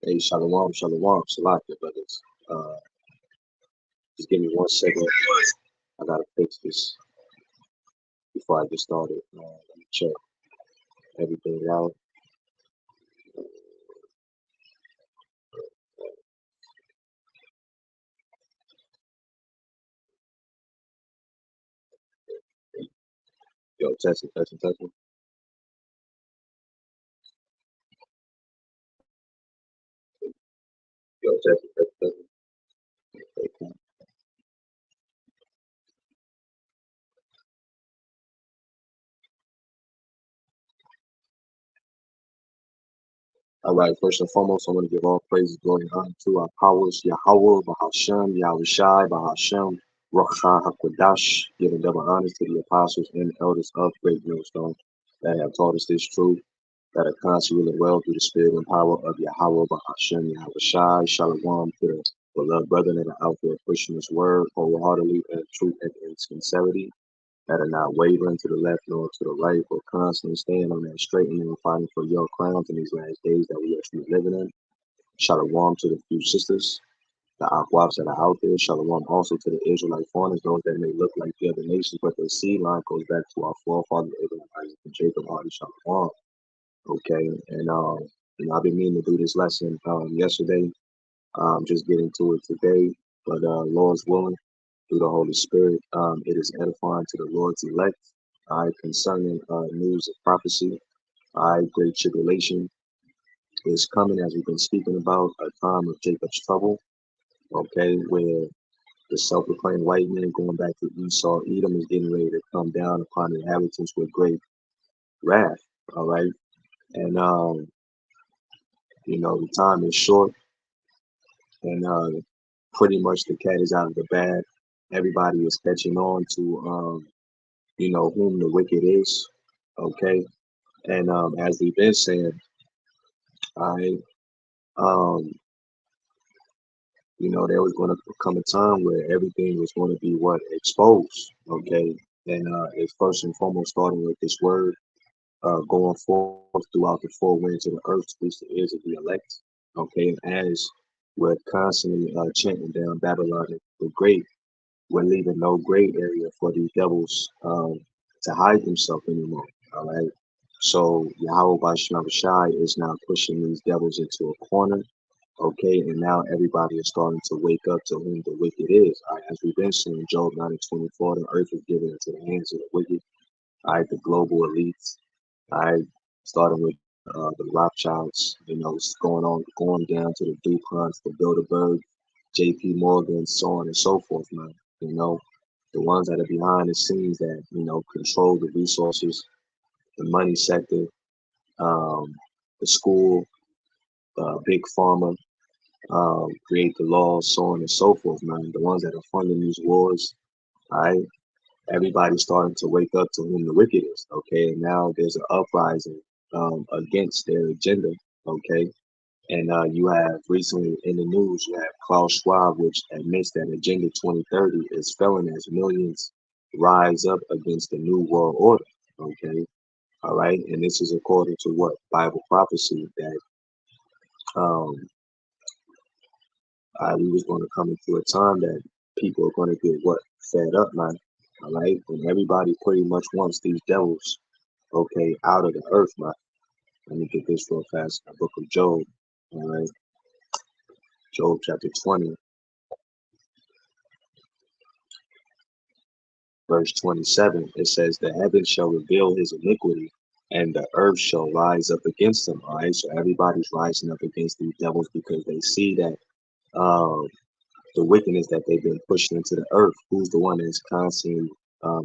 Hey, shalom, shalom, Salakia, brothers. Uh, just give me 1 second. I gotta fix this before I get started. Let me check everything out. Yo, testing, testing, testing. Yo, testing, testing, testing. Okay, cool. All right, first and foremost, I want to give all praise, glory, and honor to our powers, Yahweh, Bahashem, Yahweh Shai, Bahashem, Rakha HaKodash, giving double honors to the apostles and elders of Great Millstone that have taught us this truth, that are constantly living well through the spirit and power of Yahweh, Bahashem, Yahweh Shai, Shalom to the beloved brethren that are out there pushing this word wholeheartedly and truth and in sincerity, that are not wavering to the left nor to the right, but constantly staying on that straight and fighting for your crowns in these last days that we are truly living in. Shalom to the few sisters, the Aquabs that are out there. Shalom also to the Israelite foreigners, those that may look like the other nations, but their seed line goes back to our forefathers, Abraham, Isaac, and Jacob. Already Shalom. Okay, and I've been meaning to do this lesson yesterday. Just get into it today, but Lord's willing, through the Holy Spirit, it is edifying to the Lord's elect. Concerning news of prophecy. Great tribulation is coming, as we've been speaking about, a time of Jacob's trouble. Okay, where the self-proclaimed white man going back to Esau, Edom is getting ready to come down upon the inhabitants with great wrath. All right, and the time is short, and pretty much the cat is out of the bag. Everybody is catching on to whom the wicked is. Okay, and as we've been saying, I um there was going to come a time where everything was going to be what exposed. Okay, and it's first and foremost starting with this word going forth throughout the four winds of the earth to reach the ears of the elect. Okay, and as we're constantly chanting down Babylon the Great, we're leaving no gray area for these devils to hide themselves anymore. All right. So Yahweh Bashar Shai is now pushing these devils into a corner. Okay, and now everybody is starting to wake up to whom the wicked is. All right, as we've been seeing, Job 9:24, the earth is given into the hands of the wicked. All right, the global elites. All right, starting with the Rothschilds. It's going down to the DuPonts, the Bilderberg, J.P. Morgan, so on and so forth, man. The ones that are behind the scenes that control the resources, the money sector, um, the school, big pharma, create the laws, so on and so forth, man. The ones that are funding these wars, all right? Everybody's starting to wake up to whom the wicked is, okay? And now there's an uprising against their agenda, okay? And you have recently in the news, you have Klaus Schwab, which admits that Agenda 2030 is failing as millions rise up against the New World Order, okay? All right, and this is according to what Bible prophecy that um, we was going to come into a time that people are going to get what fed up, man. All right, and everybody pretty much wants these devils, okay, out of the earth, man. Let me get this real fast. The book of Job, all right, Job chapter 20, verse 27. It says, "The heavens shall reveal his iniquity, and the earth shall rise up against him." All right, so everybody's rising up against these devils because they see that. Um, the wickedness that they've been pushing into the earth. Who's the one that's constantly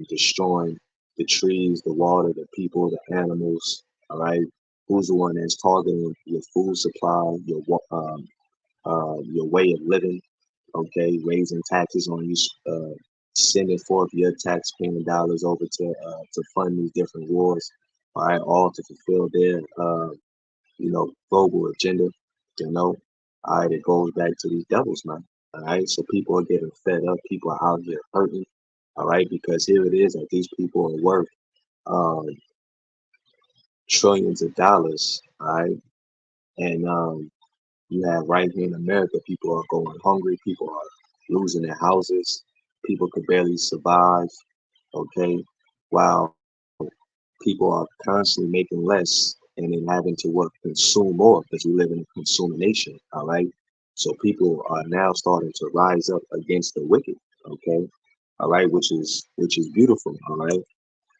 destroying the trees, the water, the people, the animals? All right. Who's the one that's targeting your food supply, your way of living? Okay, raising taxes on you, sending forth your tax-paying dollars over to fund these different wars. All right, all to fulfill their global agenda. All right, it goes back to these devils, man. All right, so people are getting fed up. People are out here hurting. All right, because here it is that these people are worth um, trillions of dollars. All right, and You have right here in America, people are going hungry, people are losing their houses, people could barely survive, okay, while people are constantly making less and then having to what consume more because we live in a consuming nation, all right? So people are now starting to rise up against the wicked, okay, all right, which is beautiful, all right.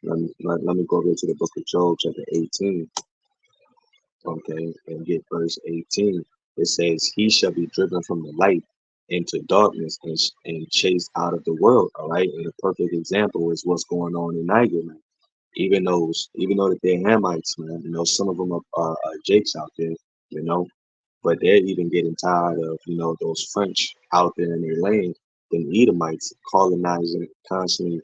Let me go over to the book of Job, chapter 18, okay, and get verse 18. It says, "He shall be driven from the light into darkness and chased out of the world." All right, and a perfect example is what's going on in Niger, man. Even though that they're Hamites, man, some of them are Jakes out there, you know, but they're even getting tired of, those French out there in their land, them Edomites colonizing, constantly,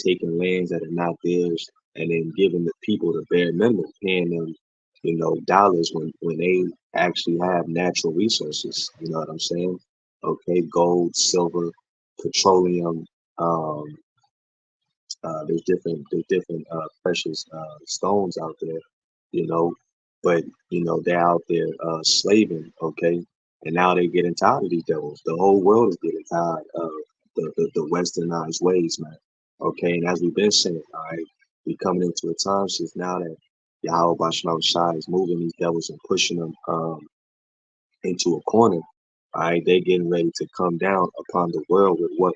taking lands that are not theirs, and then giving the people the bare minimum, paying them, dollars when they actually have natural resources. You know what I'm saying? Okay, gold, silver, petroleum, um, there's different precious stones out there, you know, but they're out there slaving, okay, and now they're getting tired of these devils. The whole world is getting tired of the westernized ways, man. Okay, and as we've been saying, all right, we coming into a time since now that Yahweh Bashar Shai is moving these devils and pushing them into a corner. All right, they're getting ready to come down upon the world with what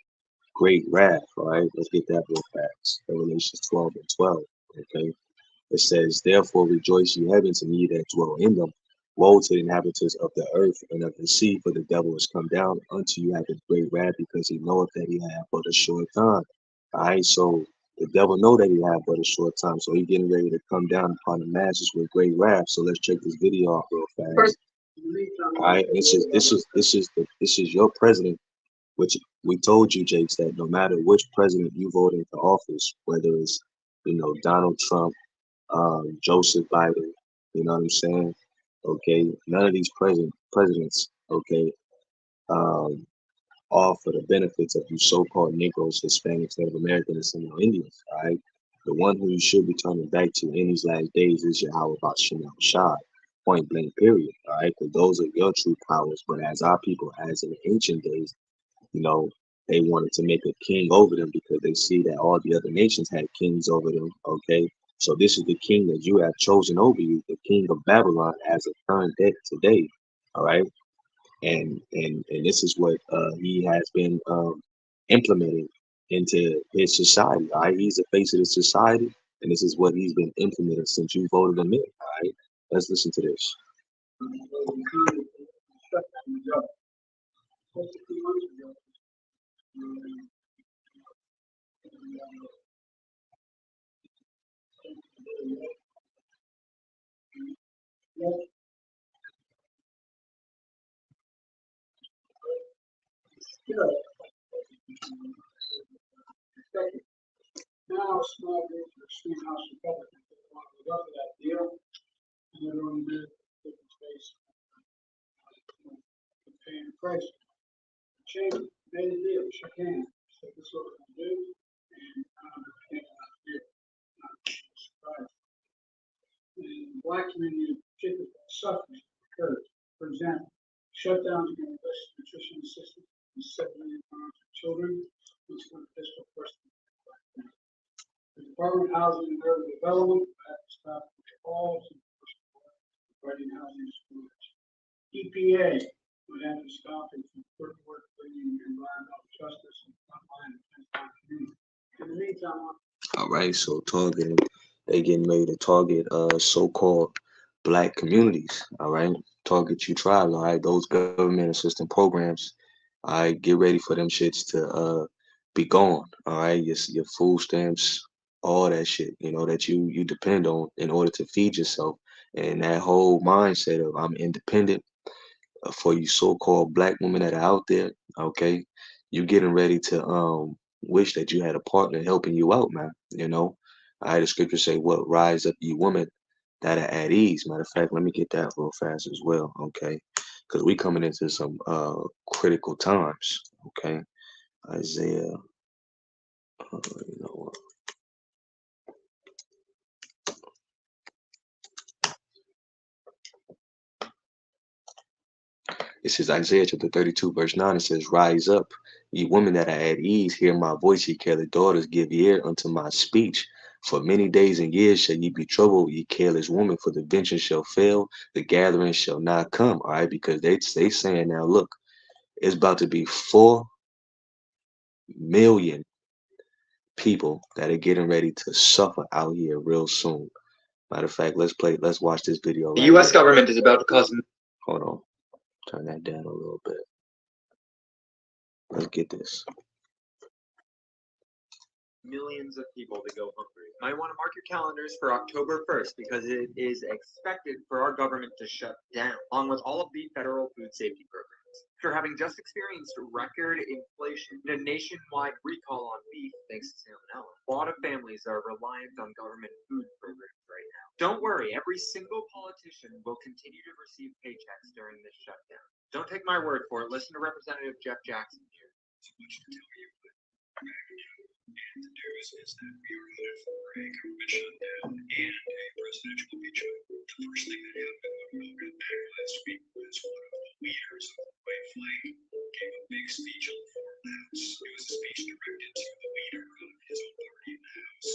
great wrath. All right, let's get that real fast. Revelation 12 and 12. Okay, it says, "Therefore rejoice, ye heavens, and ye that dwell in them. Woe to the inhabitants of the earth and of the sea, for the devil is come down unto you having great wrath, because he knoweth that he hath but a short time." All right, so the devil know that he have but a short time, so he getting ready to come down upon the masses with great wrath. So let's check this video out real fast. All right, this is your president, which we told you, Jakes, that no matter which president you vote into office, whether it's Donald Trump, Joseph Biden, you know what I'm saying? Okay, none of these presidents, okay, um, offer the benefits of you so-called Negroes, Hispanics, Native Americans, and Indians. All right, the one who you should be turning back to in these last days is Yahweh Bashar Shai. Point blank, period. All right, because those are your true powers. But as our people, as in the ancient days, you know, they wanted to make a king over them because they see that all the other nations had kings over them. Okay, so this is the king that you have chosen over you, the king of Babylon, as a current day today. All right, and this is what he has been implementing into his society. All right, he's the face of the society, and this is what he's been implementing since you voted him in. All right, let's listen to this. All right, so targeting, they getting ready to target so-called black communities. All right, target you tribes. All right, those government assistance programs. All right, get ready for them shits to be gone. All right, your food stamps, all that shit. That you depend on in order to feed yourself, and that whole mindset of I'm independent. For you so-called black women that are out there, okay, you getting ready to wish that you had a partner helping you out, man. I had the scripture say, "What rise up, you women that are at ease." Matter of fact, let me get that real fast as well, okay, because we coming into some critical times, okay. Isaiah, you know, It says Isaiah chapter 32, verse 9, it says, Rise up, ye women that are at ease, hear my voice, ye careless daughters, give ear unto my speech. For many days and years shall ye be troubled, ye careless woman, for the vengeance shall fail, the gathering shall not come. All right, because they saying now, look, it's about to be 4 million people that are getting ready to suffer out here real soon. Matter of fact, let's watch this video The right U.S. here. government is about to cause Hold on, turn that down a little bit. Let's get this. millions of people to go hungry. You might want to mark your calendars for October 1st because it is expected for our government to shut down, along with all of the federal food safety programs. After having just experienced record inflation and a nationwide recall on beef thanks to salmonella, a lot of families are reliant on government food programs right now. Don't worry, every single politician will continue to receive paychecks during this shutdown. Don't take my word for it. Listen to Representative Jeff Jackson here. So much to tell you, but and the news is that we are headed for a government shutdown and a presidential impeachment. The first thing that happened when we got back last week was one of the leaders of the white flag gave a big speech on the floor of the House. It was a speech directed to the leader of his own party in the House,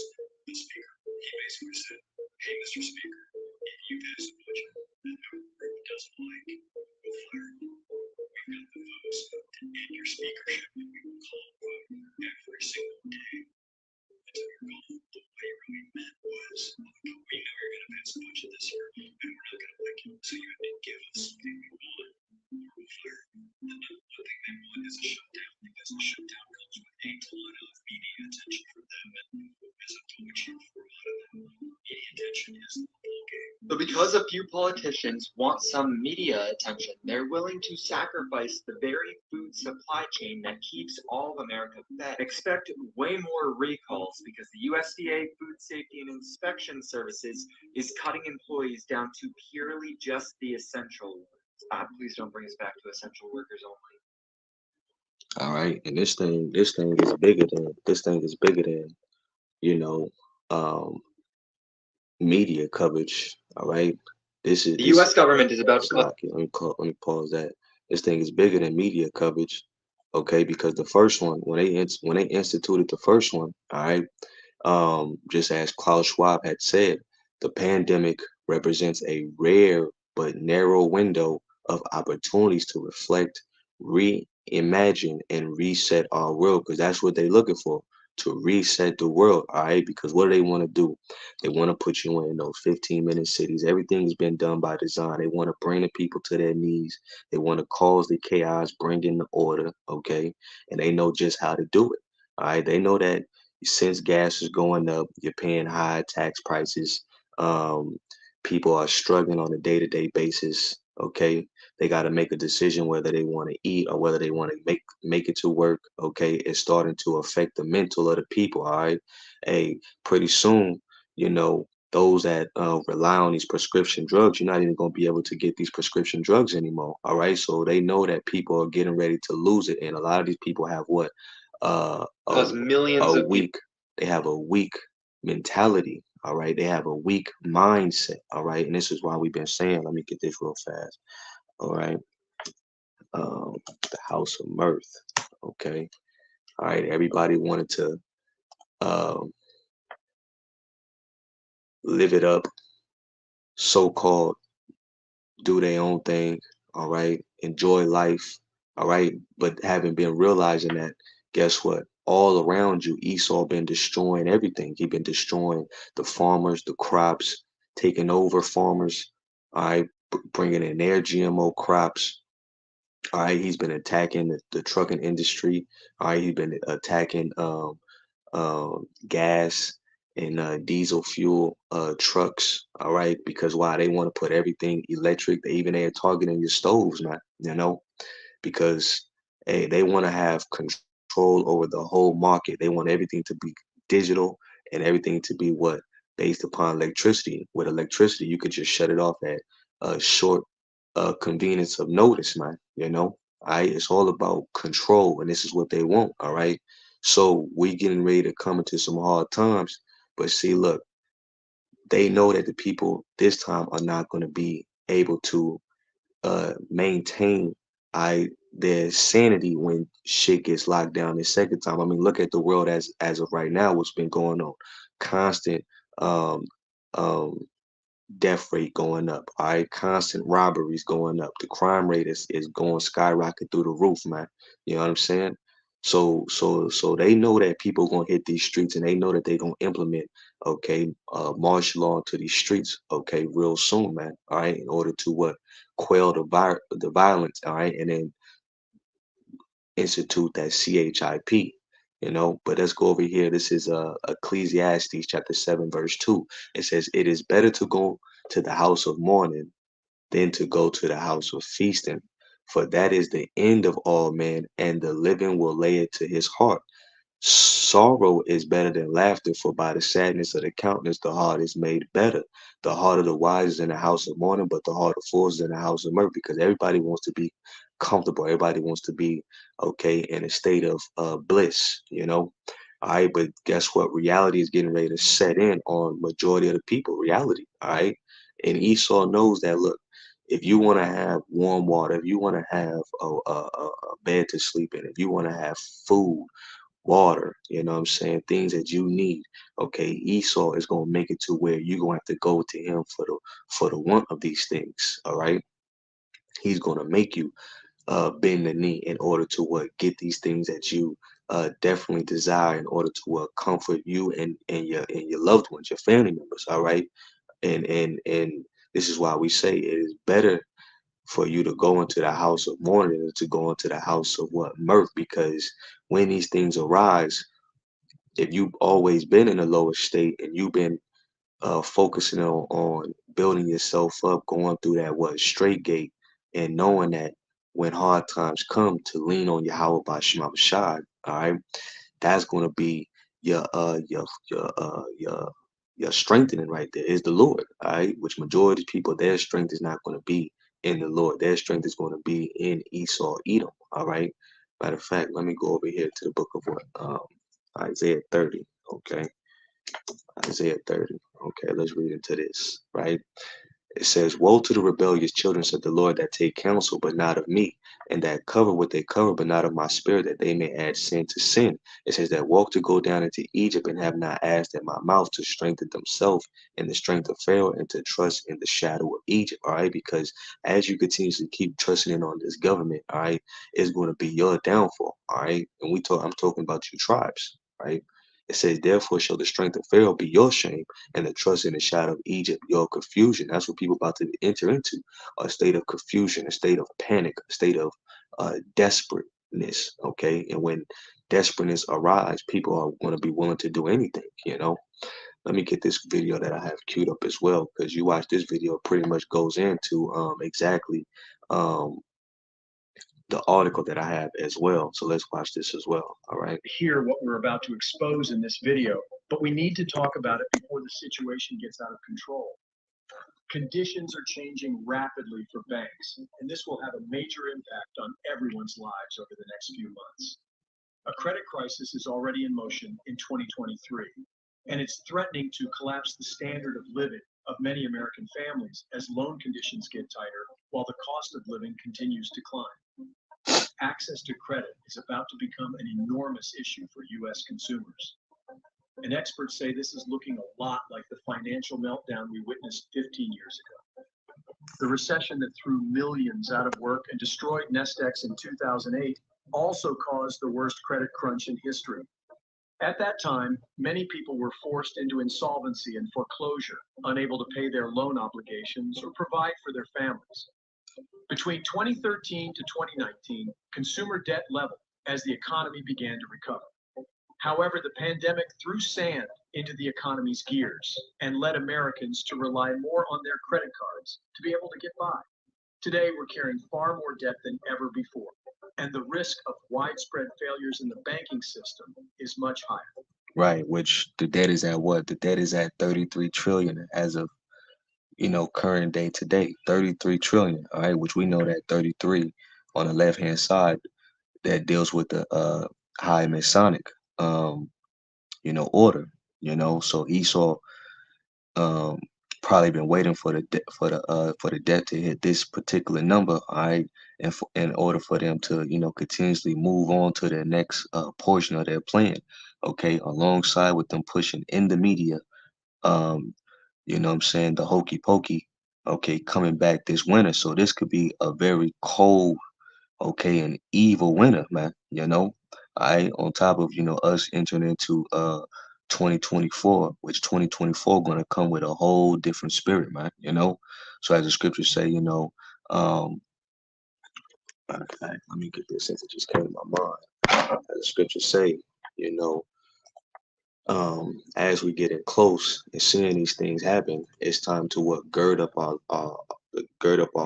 the Speaker. He basically said, hey, Mr. Speaker, if you pass a budget that our group doesn't like, we'll fire you. We've got the votes to end your speakership, and we will call a vote every single day until you're gone. What he really meant was, we know you're going to pass a budget this year, and we're not going to like it, so you have to give us something we want, or we'll fire you. And the one thing they want is a shutdown, because the shutdown comes with a ton of media attention for them, and as I've told you, for a lot of them, media attention is the ball game. But because a few politicians want some media attention, they're willing to sacrifice the very food supply chain that keeps all of America fed. Expect way more recalls because the USDA Food Safety and Inspection Services is cutting employees down to purely just the essential ones. Please don't bring us back to essential workers only. All right, and this thing is bigger than you know um media coverage. All right, The U.S. government is about to let me pause that. This thing is bigger than media coverage. Okay, because the first one, when they instituted the first one, all right, just as Klaus Schwab had said, the pandemic represents a rare but narrow window of opportunities to reflect, reimagine, and reset our world, because that's what they're looking for, to reset the world, all right? Because what do they want to do? They want to put you in those 15-minute cities. Everything's been done by design. They want to bring the people to their knees. They want to cause the chaos, bring in the order, okay? And they know just how to do it, all right? They know that since gas is going up, you're paying high tax prices. Um, People are struggling on a day-to-day basis. Okay, they got to make a decision whether they want to eat or whether they want to make it to work. Okay, it's starting to affect the mental of the people. All right, hey, pretty soon, those that rely on these prescription drugs, you're not even going to be able to get these prescription drugs anymore. All right, so they know that people are getting ready to lose it, and a lot of these people have what cause millions of weak they have a weak mentality. All right, they have a weak mindset. All right, and this is why we've been saying, let me get this real fast. All right, the House of Mirth. Okay, all right, everybody wanted to um live it up, so-called do their own thing, all right, enjoy life, all right, but haven't been realizing that, guess what? All around you, Esau been destroying everything. He been destroying the farmers, the crops, taking over farmers, all right, bringing in their GMO crops. All right, he's been attacking the trucking industry. All right, he's been attacking gas and diesel fuel trucks. All right, because why? They want to put everything electric. They are targeting your stoves, man. Because hey, they want to have control over the whole market. They want everything to be digital and everything to be what, based upon electricity. With electricity, you could just shut it off at a short convenience of notice, man. All right, it's all about control, and this is what they want. All right, so we getting ready to come into some hard times, but see, look, they know that the people this time are not going to be able to maintain There's sanity when shit gets locked down the second time. I mean, look at the world as of right now, what's been going on. Constant um um death rate going up, all right, constant robberies going up. The crime rate is going skyrocket through the roof, man. You know what I'm saying? So they know that people gonna hit these streets, and they know that they gonna implement, okay, martial law into these streets, okay, real soon, man. All right, in order to what, quell the violence, all right, and then institute that CHIP, you know. But let's go over here. This is Ecclesiastes chapter 7, verse 2. It says, "It is better to go to the house of mourning than to go to the house of feasting, for that is the end of all men, and the living will lay it to his heart. Sorrow is better than laughter, for by the sadness of the countenance the heart is made better. The heart of the wise is in the house of mourning, but the heart of fools is in the house of mirth," because everybody wants to be comfortable. Everybody wants to be, okay, in a state of bliss, you know. All right, but guess what? Reality is getting ready to set in on majority of the people. Reality, all right. And Esau knows that. Look, if you want to have warm water, if you want to have a bed to sleep in, if you want to have food, water, you know what I'm saying, things that you need, okay, Esau is gonna make it to where you're gonna have to go to him for the want of these things. All right, he's gonna make you bend the knee in order to what, get these things that you definitely desire, in order to what, comfort you and your loved ones, your family members. All right, and this is why we say it is better for you to go into the house of mourning than to go into the house of what, mirth, because when these things arise, if you've always been in a lower state and you've been focusing on building yourself up, going through that what, straight gate, and knowing that when hard times come, to lean on Yahweh by Shema Shad, all right, that's going to be your your strengthening right there, is the Lord, all right, which majority of people, their strength is not going to be in the Lord. Their strength is going to be in Esau, Edom, all right. Matter of fact, let me go over here to the book of what, Isaiah 30, okay, Isaiah 30, okay, let's read into this, right. It says, "Woe to the rebellious children," said the Lord, "that take counsel, but not of me, and that cover what they cover, but not of my spirit, that they may add sin to sin." It says, "That walk to go down into Egypt, and have not asked at my mouth, to strengthen themselves in the strength of Pharaoh, and to trust in the shadow of Egypt." All right, because as you continuously keep trusting in on this government, all right, it's going to be your downfall. All right, and I'm talking about you tribes, right? It says, "Therefore shall the strength of Pharaoh be your shame, and the trust in the shadow of Egypt your confusion." That's what people about to enter into, a state of confusion, a state of panic, a state of desperateness. Okay, and when desperateness arises, people are going to be willing to do anything. You know, let me get this video that I have queued up as well, because you watch this video, it pretty much goes into exactly um, the article that I have as well. So let's watch this as well. All right. Hear what we're about to expose in this video, but we need to talk about it before the situation gets out of control. Conditions are changing rapidly for banks, and this will have a major impact on everyone's lives over the next few months. A credit crisis is already in motion in 2023, and it's threatening to collapse the standard of living of many American families as loan conditions get tighter while the cost of living continues to climb. Access to credit is about to become an enormous issue for U.S. consumers. And experts say this is looking a lot like the financial meltdown we witnessed 15 years ago. The recession that threw millions out of work and destroyed Nest X in 2008 also caused the worst credit crunch in history. At that time, many people were forced into insolvency and foreclosure, unable to pay their loan obligations or provide for their families. Between 2013 to 2019, consumer debt leveled as the economy began to recover. However, the pandemic threw sand into the economy's gears and led Americans to rely more on their credit cards to be able to get by. Today, we're carrying far more debt than ever before, and the risk of widespread failures in the banking system is much higher. Right, which the debt is at what? The debt is at 33 trillion as of, you know, current day today. 33 trillion, all right, which we know that 33 on the left hand side, that deals with the high Masonic um, you know, order, you know. So Esau um Probably been waiting for for the debt to hit this particular number, all right, and in order for them to continuously move on to their next portion of their plan, okay, alongside with them pushing in the media, um, what I'm saying, the hokey pokey, okay, coming back this winter, so this could be a very cold, okay, an evil winter, man. I on top of us entering into 2024, which 2024 gonna come with a whole different spirit, man. So as the scriptures say, matter of fact, let me get this since it just came to my mind. As the scriptures say, you know, as we getting close and seeing these things happen, it's time to what gird up our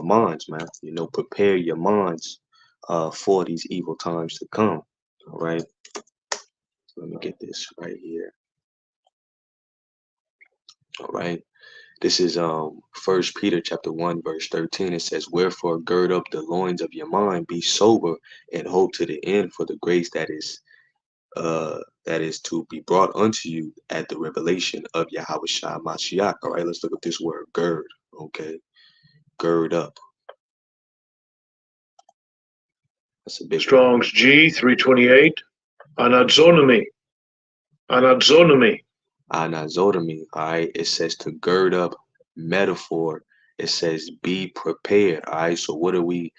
minds, man. Prepare your minds for these evil times to come. All right. Let me get this right here. All right. This is First Peter chapter 1 verse 13. It says, "Wherefore gird up the loins of your mind, be sober, and hope to the end for the grace that is to be brought unto you at the revelation of Yahweh Shai Mashiach." All right, let's look at this word gird. Okay, gird up. That's a big word. Strong's G 328. Anazonomy. Anazonomy. Anazotomy. All right, it says to gird up. Metaphor. It says be prepared. All right, so what are we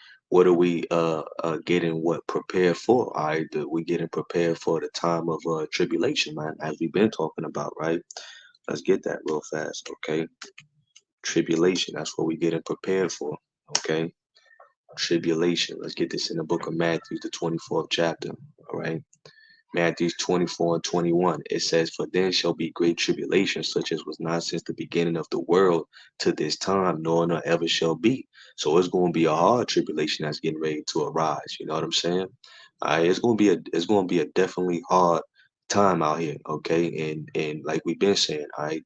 getting what prepared for? All right, we getting prepared for the time of tribulation, man, as we've been talking about, right? Let's get that real fast, okay? Tribulation, that's what we getting prepared for, okay? Tribulation. Let's get this in the book of Matthew, the 24th chapter, all right? Matthew 24 and 21. It says, "For then shall be great tribulation, such as was not since the beginning of the world to this time, nor ever shall be." So it's going to be a hard tribulation that's getting ready to arise. You know what I'm saying? All right, it's going to be a definitely hard time out here. Okay, and like we've been saying, all right,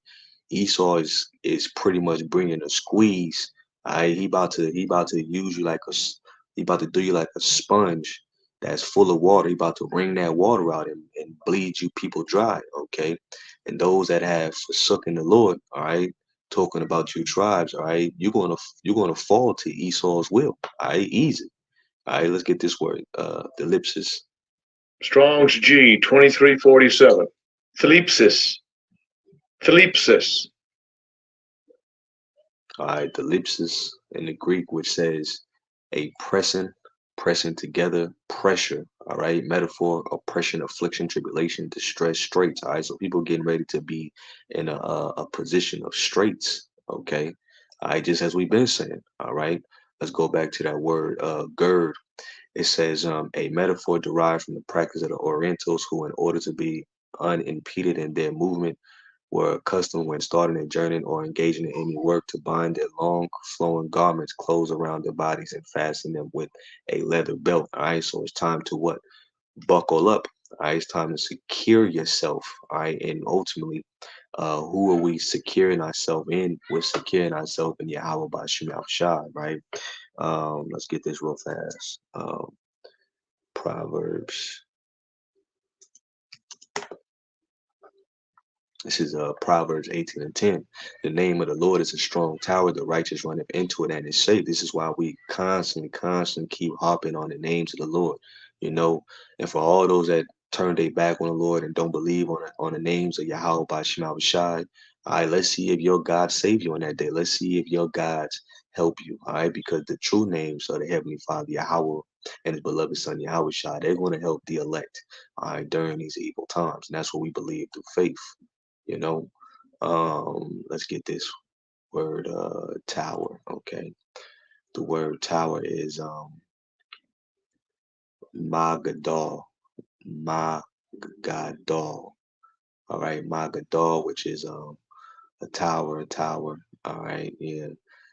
Esau is pretty much bringing a squeeze. All right, he about to use you like he about to do you like a sponge that's full of water. He about to wring that water out and bleed you people dry, okay? And those that have forsaken the Lord, all right, talking about you tribes, all right, you're gonna fall to Esau's will, all right, easy. All right, let's get this word, the ellipsis. Strong's G 2347. Thlipsis. Thlipsis. All right, the ellipsis in the Greek, which says a pressing together, pressure. All right, metaphor, oppression, affliction, tribulation, distress, straits. All right, so people getting ready to be in a position of straits. Okay, all right, just as we've been saying. All right, let's go back to that word, gird. It says a metaphor derived from the practice of the Orientals, who, in order to be unimpeded in their movement, were accustomed when starting a journey or engaging in any work to bind their long flowing garments close around their bodies and fasten them with a leather belt. All right, so it's time to what? Buckle up. All right, it's time to secure yourself. All right, and ultimately, who are we securing ourselves in? We're securing ourselves in Yahweh by Shema Shai, right? Let's get this real fast. Proverbs. This is Proverbs 18 and 10. The name of the Lord is a strong tower. The righteous runneth into it and is safe. This is why we constantly keep harping on the names of the Lord. You know, and for all those that turn their back on the Lord and don't believe on the names of Yahweh by Shema Shai, all right, let's see if your God save you on that day. Let's see if your gods help you. All right, because the true names of the Heavenly Father, Yahweh, and his beloved Son, Yahweh Shai, they're going to help the elect, all right, during these evil times. And that's what we believe through faith. You know, let's get this word tower. Okay, the word tower is magadol. Magadol. All right, magadol, which is a tower, a tower. All right, yeah.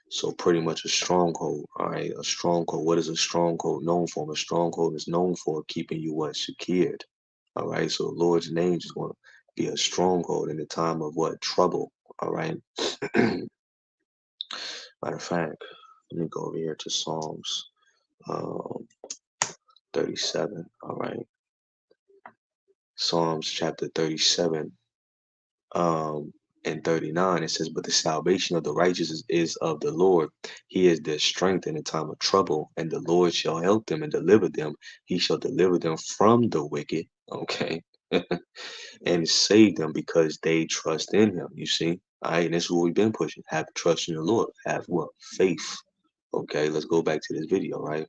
So pretty much a stronghold. All right, a stronghold. What is a stronghold known for? A stronghold is known for keeping you what? Secured. All right, so the Lord's name is going to be a stronghold in the time of what? Trouble. All right. Matter of fact, let me go over here to Psalms um, 37. All right. Psalms chapter 37. Um, And 39 it says, but the salvation of the righteous is of the Lord. He is their strength in the time of trouble, and the Lord shall help them and deliver them. He shall deliver them from the wicked. Okay. And save them because they trust in him. You see? All right, and this is what we've been pushing. Have trust in the Lord. Have what? Faith. Okay, let's go back to this video, right?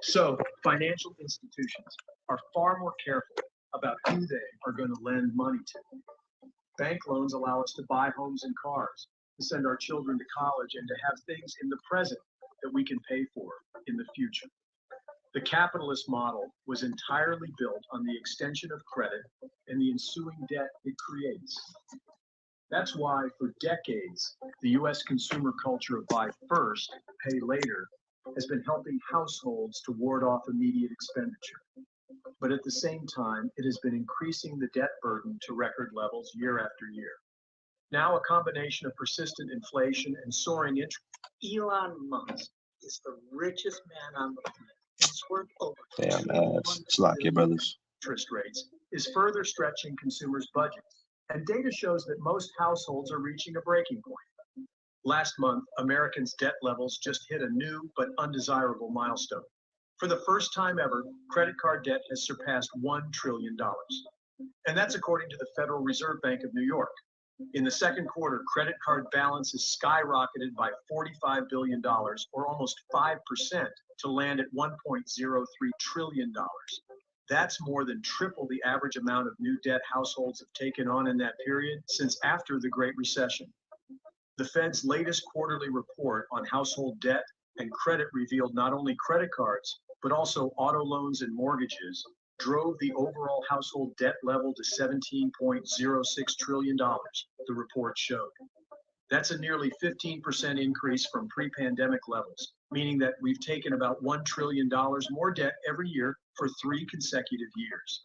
So financial institutions are far more careful about who they are going to lend money to. Bank loans allow us to buy homes and cars, to send our children to college, and to have things in the present that we can pay for in the future. The capitalist model was entirely built on the extension of credit and the ensuing debt it creates. That's why, for decades, the US consumer culture of buy first, pay later has been helping households to ward off immediate expenditure. But at the same time, it has been increasing the debt burden to record levels year after year. Now, a combination of persistent inflation and soaring interest. Elon Musk is the richest man on the planet. It's worth over Damn, man, it's like your brothers. interest rates is further stretching consumers' budgets. And data shows that most households are reaching a breaking point. Last month, Americans' debt levels just hit a new but undesirable milestone. For the first time ever, credit card debt has surpassed $1 trillion. And that's according to the Federal Reserve Bank of New York. In the second quarter, credit card balances skyrocketed by $45 billion, or almost 5%, to land at $1.03 trillion. That's more than triple the average amount of new debt households have taken on in that period since after the Great Recession. The Fed's latest quarterly report on household debt and credit revealed not only credit cards, but also auto loans and mortgages drove the overall household debt level to $17.06 trillion, the report showed. That's a nearly 15% increase from pre-pandemic levels, meaning that we've taken about $1 trillion more debt every year for 3 consecutive years.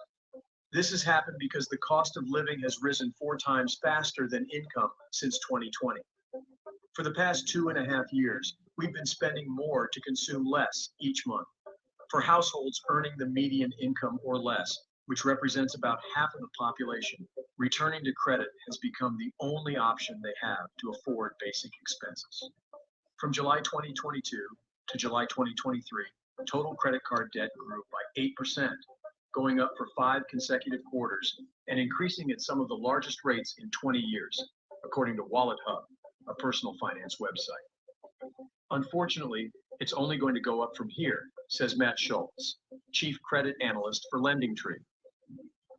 This has happened because the cost of living has risen 4 times faster than income since 2020. For the past 2.5 years, we've been spending more to consume less each month. For households earning the median income or less, which represents about half of the population, returning to credit has become the only option they have to afford basic expenses. From July 2022 to July 2023, total credit card debt grew by 8%, going up for 5 consecutive quarters and increasing at some of the largest rates in 20 years, according to Wallet Hub, a personal finance website. Unfortunately, it's only going to go up from here, says Matt Schultz, chief credit analyst for LendingTree.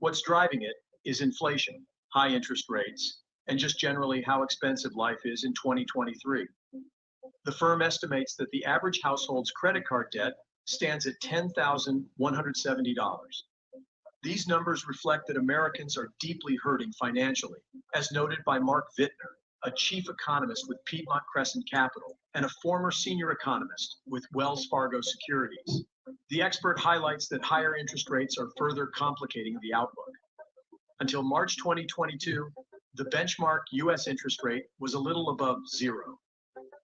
What's driving it is inflation, high interest rates, and just generally how expensive life is in 2023. The firm estimates that the average household's credit card debt stands at $10,170. These numbers reflect that Americans are deeply hurting financially, as noted by Mark Vittner, a chief economist with Piedmont Crescent Capital and a former senior economist with Wells Fargo Securities. The expert highlights that higher interest rates are further complicating the outlook. Until March 2022, the benchmark US interest rate was a little above 0.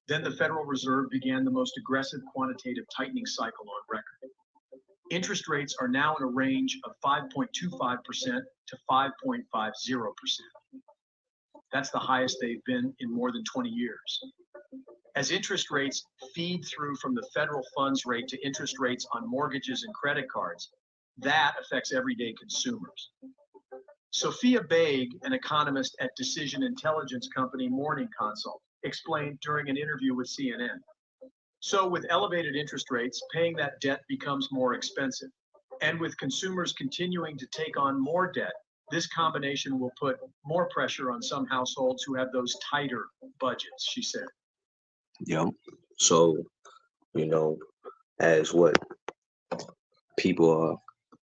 Then the Federal Reserve began the most aggressive quantitative tightening cycle on record. Interest rates are now in a range of 5.25% to 5.50%. That's the highest they've been in more than 20 years. As interest rates feed through from the federal funds rate to interest rates on mortgages and credit cards, that affects everyday consumers. Sophia Baig, an economist at decision intelligence company Morning Consult, explained during an interview with CNN. So with elevated interest rates, paying that debt becomes more expensive. And with consumers continuing to take on more debt, this combination will put more pressure on some households who have those tighter budgets, she said. Yep. So, you know, as what people are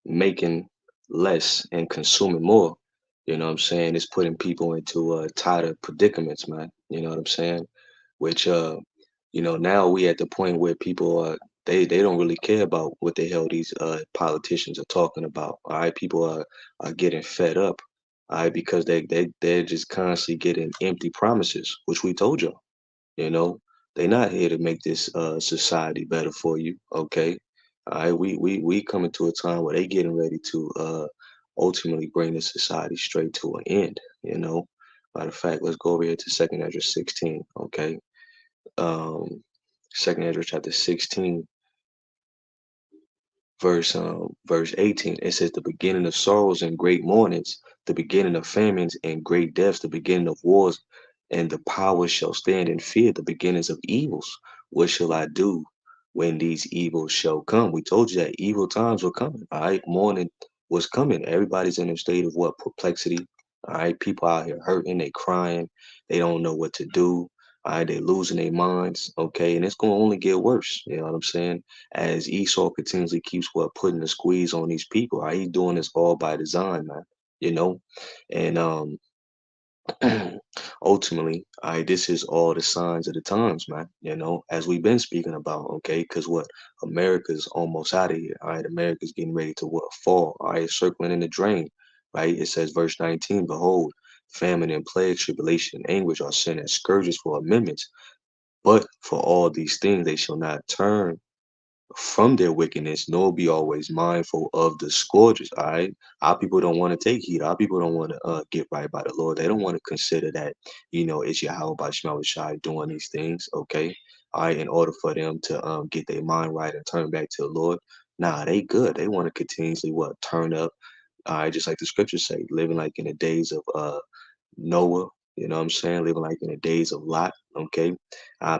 making less and consuming more, you know what I'm saying, it's putting people into tighter predicaments, man. You know what I'm saying? Which now we at the point where people are they don't really care about what the hell these politicians are talking about. All right, people are getting fed up, all right, because they're just constantly getting empty promises, which we told you. You know, they're not here to make this society better for you. Okay, all right, we coming to a time where they getting ready to ultimately bring the society straight to an end. Matter of fact, let's go over here to Second Ezra 16. Okay, um, Second Ezra chapter 16 verse 18. It says, the beginning of sorrows and great mournings, the beginning of famines and great deaths, the beginning of wars, and the powers shall stand in fear, the beginnings of evils. What shall I do when these evils shall come? We told you that evil times were coming. All right, mourning was coming. Everybody's in a state of what? Perplexity. All right, people out here hurting, they crying, they don't know what to do. All right, they losing their minds. Okay, and it's gonna only get worse. You know what I'm saying? As Esau continuously keeps putting the squeeze on these people. He's doing this all by design, man. You know, and ultimately, this is all the signs of the times, man. As we've been speaking about, okay, because what America's almost out of here. All right, America's getting ready to fall. All right, circling in the drain. Right, it says verse 19, behold, famine and plague, tribulation and anguish are sent as scourges for amendments, but for all these things they shall not turn from their wickedness, nor be always mindful of the scourges. All right, our people don't want to take heed. Our people don't want to get right by the Lord. They don't want to consider that it's Yahweh by Shema Shai doing these things. Okay, all right, in order for them to get their mind right and turn back to the Lord. Nah, they good. They want to continuously turn up. All right, just like the scriptures say, living like in the days of Noah, you know what I'm saying? Living like in the days of Lot, okay?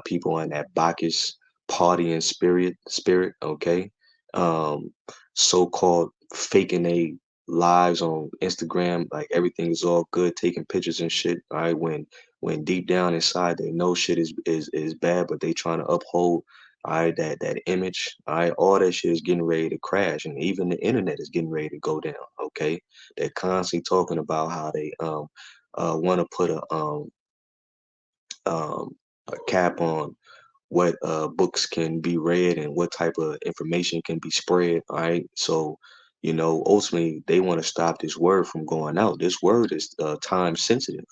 People in that Bacchus partying spirit, okay? Um, so-called faking they lives on Instagram, like everything is all good, taking pictures and shit, all right? When deep down inside they know shit is bad, but they trying to uphold all right, that image, all right, all that shit is getting ready to crash, and even the internet is getting ready to go down. Okay, they're constantly talking about how they want to put um, a cap on what books can be read and what type of information can be spread. All right, so ultimately they want to stop this word from going out. This word is time sensitive.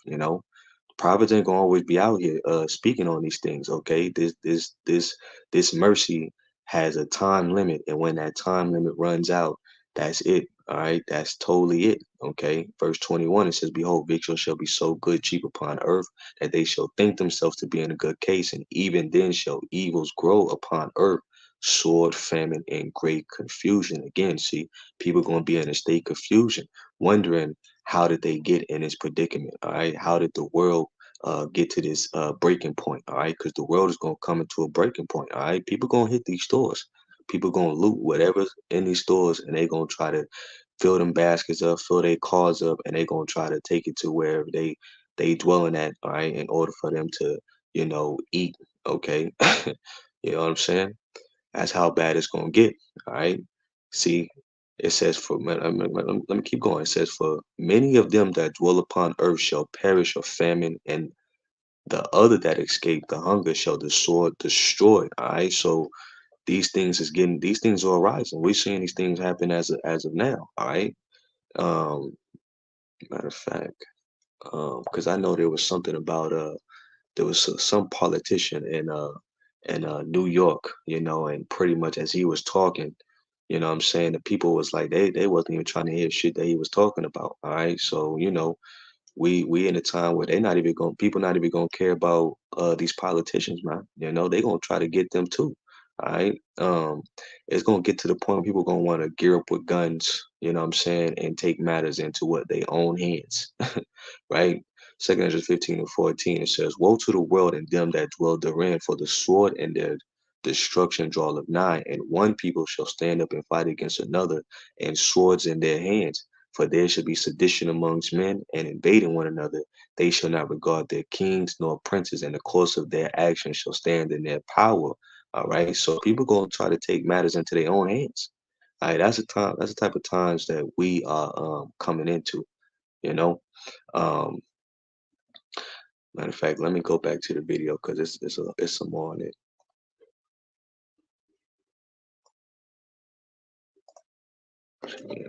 Prophets ain't gonna always be out here speaking on these things. Okay, this mercy has a time limit, and when that time limit runs out, that's it. All right, that's totally it. Okay, verse 21, it says, behold, victuals shall be so good cheap upon earth that they shall think themselves to be in a good case, and even then shall evils grow upon earth, sword, famine, and great confusion. Again, see, people gonna be in a state of confusion, wondering how did they get in this predicament. All right, how did the world get to this breaking point? All right, because the world is gonna come into a breaking point. All right, people gonna hit these stores, people gonna loot whatever's in these stores, and they gonna try to fill them baskets up, fill their cars up, and they gonna try to take it to wherever they dwelling at. All right, in order for them to eat. Okay, you know what I'm saying? That's how bad it's gonna get. All right. See, it says let me keep going. It says, for many of them that dwell upon earth shall perish of famine, and the other that escape the hunger shall the sword destroy. All right. So these things are arising. We're seeing these things happen as of now. All right. Um, matter of fact, because I know there was something about there was some politician in New York, and pretty much as he was talking, what I'm saying, the people was like they wasn't even trying to hear shit that he was talking about. All right, so we in a time where people not even gonna care about these politicians, man. They gonna try to get them too. All right. It's gonna get to the point where people gonna want to gear up with guns, you know what I'm saying, and take matters into what they own hands. Right? Second Ezra 15 and 14, it says, woe to the world and them that dwell therein, for the sword and their destruction draweth nigh, and one people shall stand up and fight against another, and swords in their hands. For there shall be sedition amongst men, and invading one another. They shall not regard their kings nor princes, and the course of their actions shall stand in their power. All right. So people gonna try to take matters into their own hands. All right, that's the time. That's the type of times that we are coming into. You know. Um, Matter of fact, let me go back to the video because it's some more on it.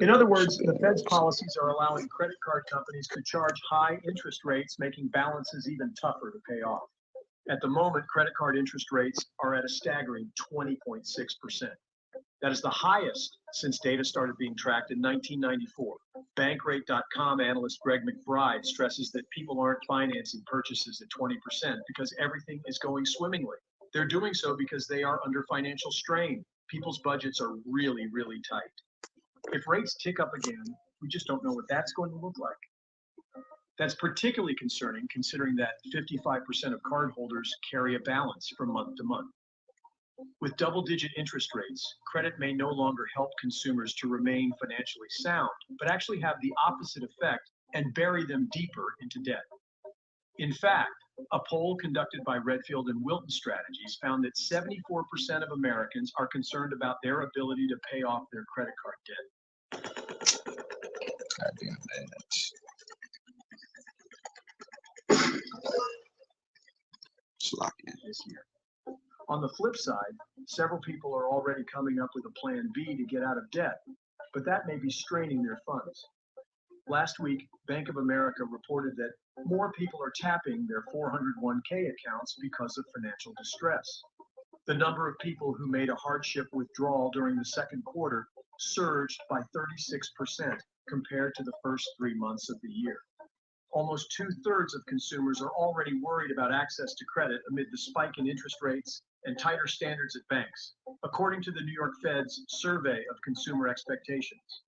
In other words, the Fed's policies are allowing credit card companies to charge high interest rates, making balances even tougher to pay off. At the moment, credit card interest rates are at a staggering 20.6%. That is the highest since data started being tracked in 1994. Bankrate.com analyst Greg McBride stresses that people aren't financing purchases at 20% because everything is going swimmingly. They're doing so because they are under financial strain. People's budgets are really, really tight. If rates tick up again, we just don't know what that's going to look like. That's particularly concerning considering that 55% of cardholders carry a balance from month to month. With double-digit interest rates, credit may no longer help consumers to remain financially sound, but actually have the opposite effect and bury them deeper into debt. In fact, a poll conducted by Redfield and Wilton Strategies found that 74% of Americans are concerned about their ability to pay off their credit card debt. Goddamn ads. Slock it. This year. On the flip side, several people are already coming up with a plan B to get out of debt, but that may be straining their funds. Last week, Bank of America reported that more people are tapping their 401k accounts because of financial distress. The number of people who made a hardship withdrawal during the second quarter surged by 36% compared to the first 3 months of the year. Almost 2/3 of consumers are already worried about access to credit amid the spike in interest rates and tighter standards at banks, according to the New York Fed's survey of consumer expectations.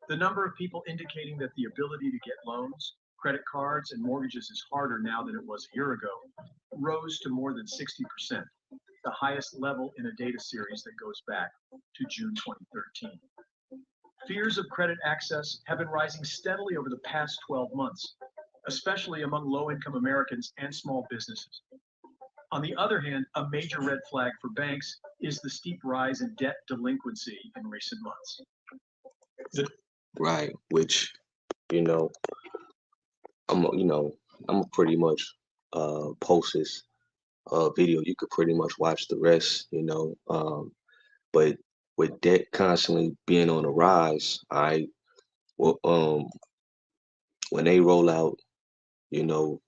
The number of people indicating that the ability to get loans, credit cards, and mortgages is harder now than it was a year ago rose to more than 60%, the highest level in a data series that goes back to June 2013. Fears of credit access have been rising steadily over the past 12 months, especially among low-income Americans and small businesses. On the other hand, a major red flag for banks is the steep rise in debt delinquency in recent months. Right, which, you know, I'm pretty much post this video. You could pretty much watch the rest, but with debt constantly being on the rise, well, when they roll out, the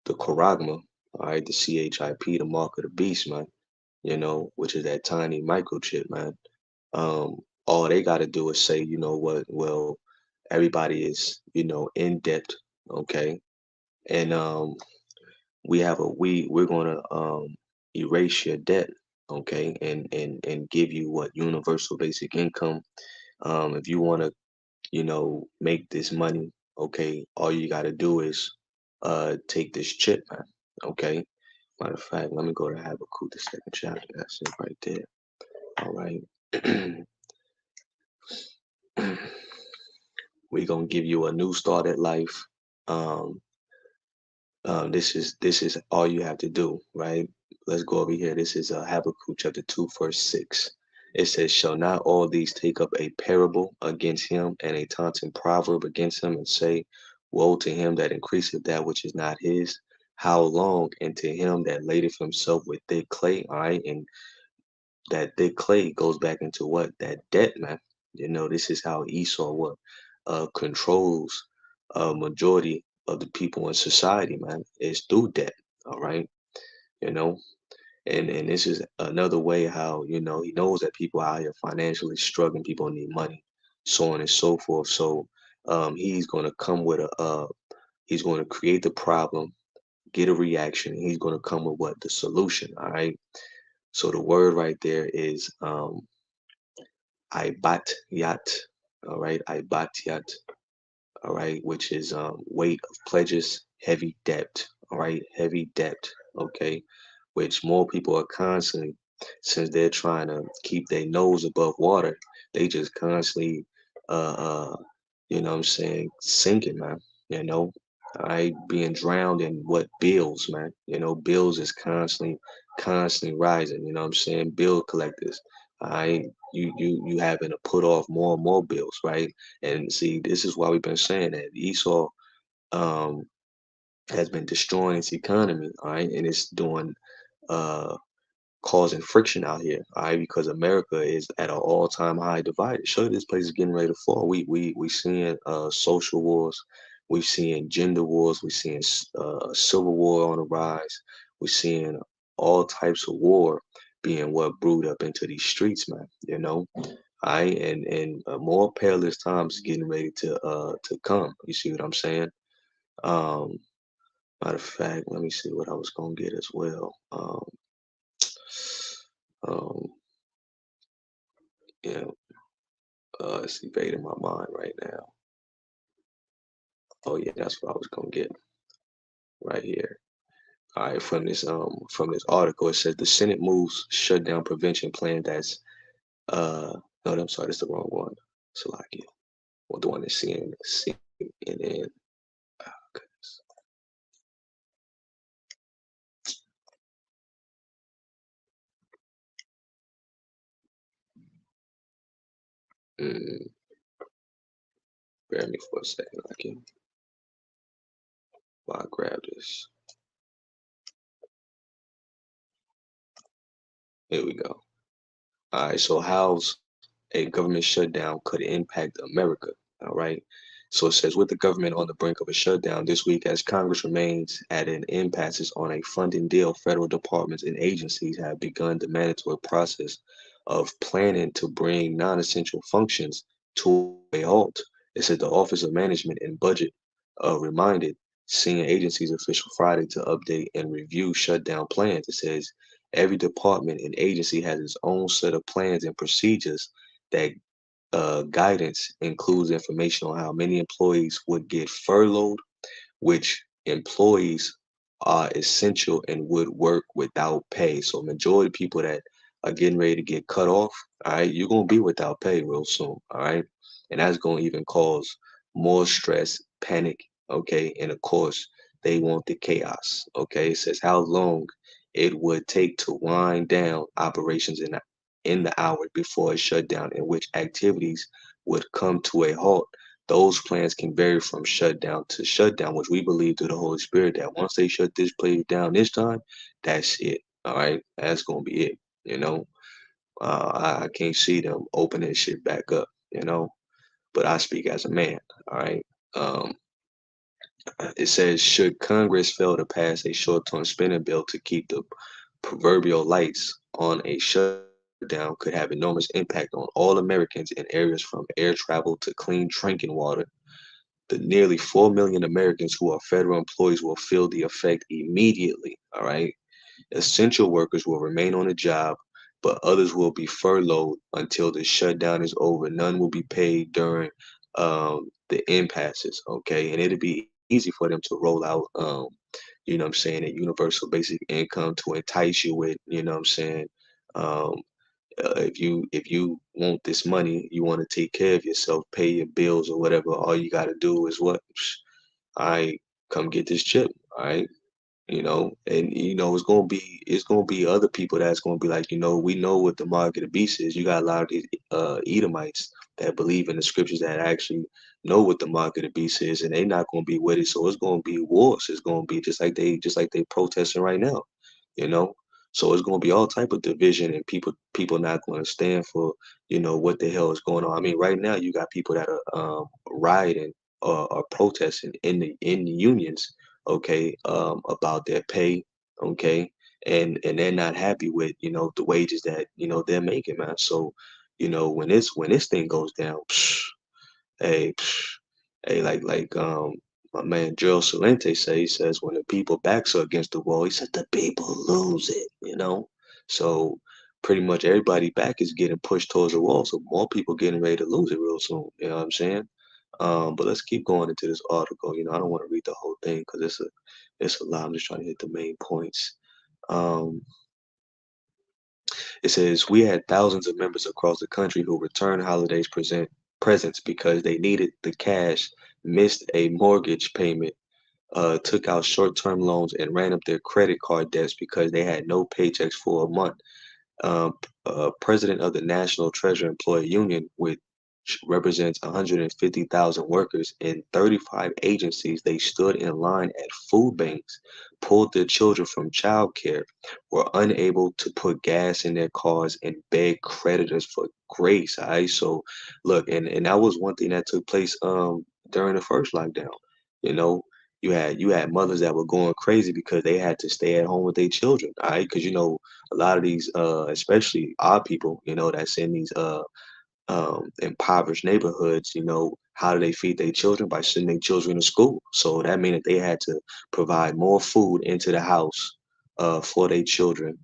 Charagma, all right, the CHIP, the mark of the beast, man, which is that tiny microchip, man. All they got to do is say, you know what, well, everybody is, in debt, okay, and we're gonna erase your debt, okay, and give you what universal basic income. If you want to, make this money, okay, all you got to do is take this chip, man, okay. Matter of fact, let me go to Habakkuk, the second chapter. That's it right there. All right. We're gonna give you a new start at life. Um, this is all you have to do, right? Let's go over here. This is Habakkuk chapter 2, verse 6. It says, "Shall not all these take up a parable against him, and a taunting proverb against him, and say, Woe to him that increaseth that which is not his? How long? And to him that ladeth himself with thick clay." All right, and that thick clay goes back into what? That debt, man. This is how Esau controls a majority of the people in society, man, is through debt. All right, you know, and this is another way how he knows that people out here financially struggling, people need money, so on and so forth. So he's going to come with he's going to create the problem, get a reaction, and he's going to come with what? The solution. All right. So the word right there is ibat yat. All right, ibat yat. All right, which is weight of pledges, heavy debt. All right, heavy debt. Okay, which more people are constantly, since they're trying to keep their nose above water, they just constantly, what I'm saying, sinking, man. You know, I being drowned in what bills, man. Bills is constantly rising. You know what I'm saying? Bill collectors. I you having to put off more and more bills, right? And see, this is why we've been saying that Esau um has been destroying its economy, all right, and it's doing uh causing friction out here, all right, because America is at an all-time high divided. Show you this place is getting ready to fall. We seeing social wars, we seeing gender wars, we seeing civil war on the rise, we seeing all types of war being what brewed up into these streets, man. I and more perilous times getting ready to come. You see what I'm saying? Um, Matter of fact, let me see what I was gonna get as well. Um, yeah, it's evading my mind right now. Oh yeah, that's what I was gonna get right here. All right, from this article, it says the Senate moves shutdown prevention plan that's no, I'm sorry, that's the wrong one. Salakia. Well, the one that's CNN. Goodness. Mm, bear me for a second. I can while I grab this. Here we go. All right, so how's a government shutdown could impact America? All right. So it says with the government on the brink of a shutdown this week as Congress remains at an impasse on a funding deal, federal departments and agencies have begun the mandatory process of planning to bring non-essential functions to a halt. It said the Office of Management and Budget reminded senior agencies official Friday to update and review shutdown plans. It says every department and agency has its own set of plans and procedures that guidance includes information on how many employees would get furloughed, which employees are essential and would work without pay. So majority of people that are getting ready to get cut off, all right, you're gonna be without pay real soon, all right? And that's gonna even cause more stress, panic, okay? And of course, they want the chaos, okay? It says how long it would take to wind down operations in the hour before a shutdown, in which activities would come to a halt. Those plans can vary from shutdown to shutdown, which we believe through the Holy Spirit that once they shut this place down this time, that's it. All right, that's gonna be it. You know, I can't see them opening shit back up. But I speak as a man. All right. Um, it says, should Congress fail to pass a short-term spending bill to keep the proverbial lights on, a shutdown could have enormous impact on all Americans in areas from air travel to clean drinking water. The nearly 4 million Americans who are federal employees will feel the effect immediately. All right. Essential workers will remain on the job, but others will be furloughed until the shutdown is over. None will be paid during the impasses. Okay. And it'll be easy for them to roll out, what I'm saying, a universal basic income to entice you with, what I'm saying, um, if you want this money, you want to take care of yourself, pay your bills or whatever. All you got to do is what? I come get this chip. All right. And it's gonna be other people that's gonna be like, we know what the mark of the beast is. You got a lot of these Edomites that believe in the scriptures that actually know what the mark of the beast is, and they not gonna be with it. So it's gonna be wars. It's gonna be just like they protesting right now, you know. So it's gonna be all type of division, and people not gonna stand for what the hell is going on. I mean, right now you got people that are rioting or protesting in the unions, okay, about their pay, okay, and they're not happy with the wages that they're making, man. So when this thing goes down, hey, hey, like my man Gerald Salente says when the people backs are against the wall, he said the people lose it. So pretty much everybody back is getting pushed towards the wall, so more people getting ready to lose it real soon. You know what I'm saying? But let's keep going into this article. I don't want to read the whole thing because it's a lot. I'm just trying to hit the main points. Um, it says we had thousands of members across the country who returned holidays presents because they needed the cash, missed a mortgage payment, took out short-term loans, and ran up their credit card debts because they had no paychecks for a month. President of the National Treasure Employee Union, which represents 150,000 workers in 35 agencies. They stood in line at food banks, pulled their children from childcare, were unable to put gas in their cars, and begged creditors for grace. All right, so look, and that was one thing that took place during the first lockdown. You know, You had mothers that were going crazy because they had to stay at home with their children, all right? Because a lot of these, especially our people, that's in these impoverished neighborhoods, how do they feed their children? By sending their children to school. So that meant that they had to provide more food into the house for their children,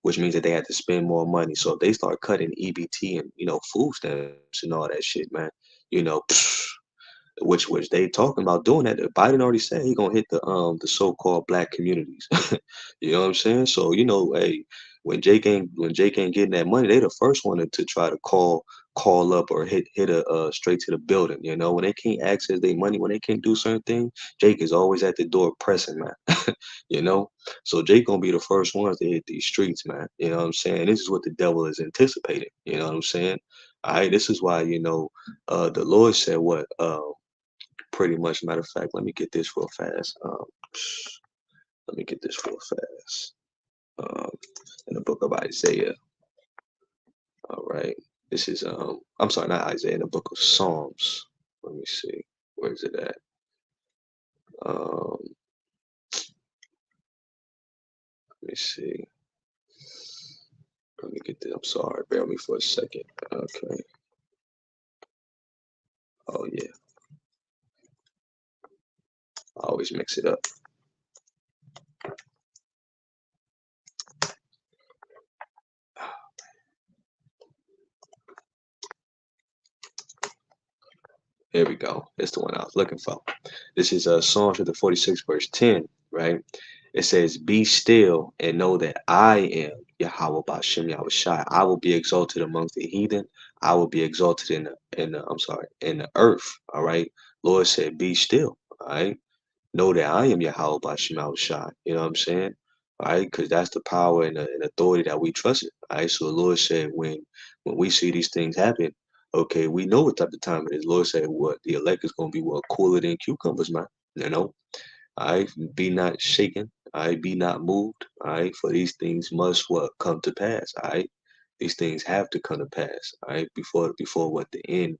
which means that they had to spend more money. So if they start cutting EBT and, food stamps and all that shit, man, you know, which they talking about doing that. Biden already said he gonna hit the so-called black communities. You know what I'm saying? So hey, when Jake ain't getting that money, they the first one to try to call up or hit a straight to the building. When they can't access their money, when they can't do certain things, Jake is always at the door pressing, man. you know, so Jake gonna be the first ones to hit these streets, man. You know what I'm saying? This is what the devil is anticipating. You know what I'm saying? All right, this is why the Lord said what pretty much. Matter of fact, let me get this real fast. Let me get this real fast. Um, in the book of Isaiah. All right. This is I'm sorry, not Isaiah, in the book of Psalms. Let me see. Where is it at? Um, let me see. Let me get this. I'm sorry, bear with me for a second. Okay. Oh yeah. I always mix it up. Here we go. It's the one I was looking for. This is Psalm chapter 46, verse 10, right? It says, "Be still and know that I am Yahweh Bashem Yahushai. I will be exalted amongst the heathen. I will be exalted in the earth." All right. Lord said, "Be still." All right. Know that I am Yahweh Bashem Yahushai. You know what I'm saying? All right, because that's the power and authority that we trust in. All right. So the Lord said, when we see these things happen, okay, we know what type of time it is. Lord said, what the elect is gonna be what cooler than cucumbers, man. You know. All right, be not shaken. All right, be not moved. All right, for these things must what come to pass. All right, these things have to come to pass. All right, before what the end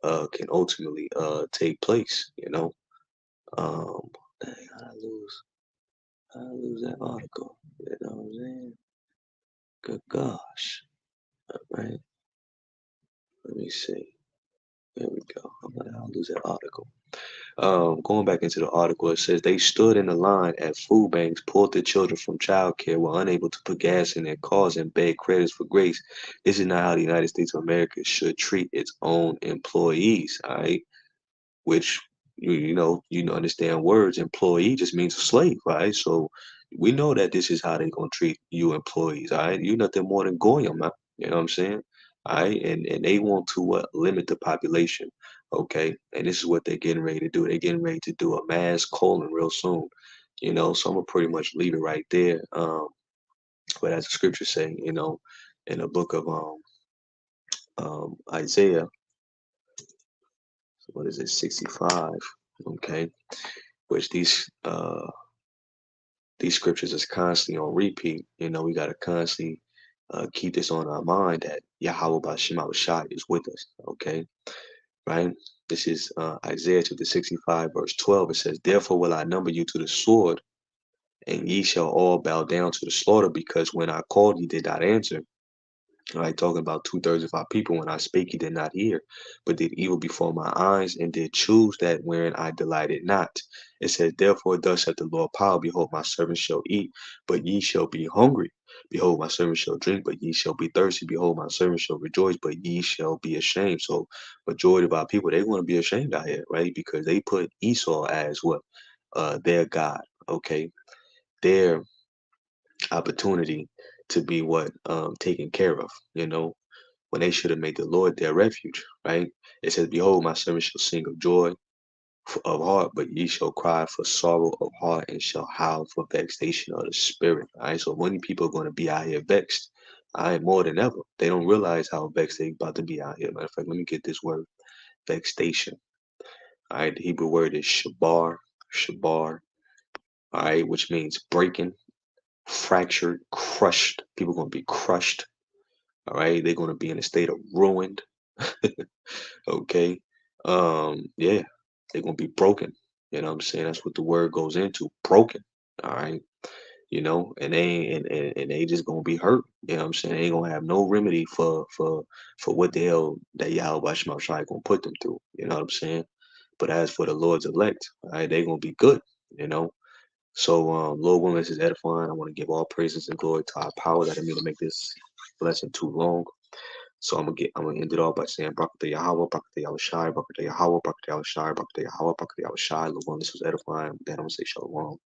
can ultimately take place. Um, dang, I lose that article. You know what I'm saying? Good gosh. All right, let me see. There we go. I'm gonna lose that article. Going back into the article, it says they stood in the line at food banks, pulled their children from childcare, were unable to put gas in their cars, and begged creditors for grace. This is not how the United States of America should treat its own employees. All right, which you understand words. Employee just means slave, right? So we know that this is how they're gonna treat you employees. All right, you nothing more than goyim, man. You know what I'm saying? All right, and they want to limit the population. Okay, and this is what they're getting ready to do. They're getting ready to do a mass calling real soon. So I'm gonna pretty much leave it right there. But as the scripture say, in the book of Isaiah, what is it, 65? Okay, which these scriptures is constantly on repeat. We got to constantly keep this on our mind that Yahweh Bashim Shai is with us. Okay, right? This is Isaiah chapter 65, verse 12. It says, "Therefore will I number you to the sword, and ye shall all bow down to the slaughter, because when I called, ye did not answer." Right, talking about two-thirds of our people, when I spake, ye did not hear, but did evil before my eyes, and did choose that wherein I delighted not. It says, "Therefore, thus saith the Lord power, behold, my servants shall eat, but ye shall be hungry. Behold, my servants shall drink, but ye shall be thirsty. Behold, my servants shall rejoice, but ye shall be ashamed." So, majority of our people, they want to be ashamed out here, right? Because they put Esau as what? Their God, okay? Their opportunity to be what taken care of, when they should have made the Lord their refuge, right? It says, "Behold, my servant shall sing of joy of heart, but ye shall cry for sorrow of heart, and shall howl for vexation of the spirit." All right, so many people are going to be out here vexed. I more than ever. They don't realize how vexed they about to be out here. Matter of fact, let me get this word, vexation. All right, the Hebrew word is shabar. All right, which means breaking, fractured, crushed. People going to be crushed. All right, they're going to be in a state of ruined. Okay. Yeah, they're gonna be broken. You know what I'm saying? That's what the word goes into. Broken. All right. And and they just gonna be hurt. You know what I'm saying? They ain't gonna have no remedy for what the hell that Yahweh Shema Shai gonna put them through. You know what I'm saying? But as for the Lord's elect, all right, they gonna be good, you know. So Lord willing, this is edifying. I want to give all praises and glory to our power that I mean to make this lesson too long. So I'm gonna end it off by saying Barakatah Yahweh, Barakatah Yahweh Shai, Barakatah Yahweh, Barakatah Yahweh Shai, Barakatah Yahweh, Barakatah Yahweh Shai. Lord willing, this was edifying. Then I'm gonna say Shalom.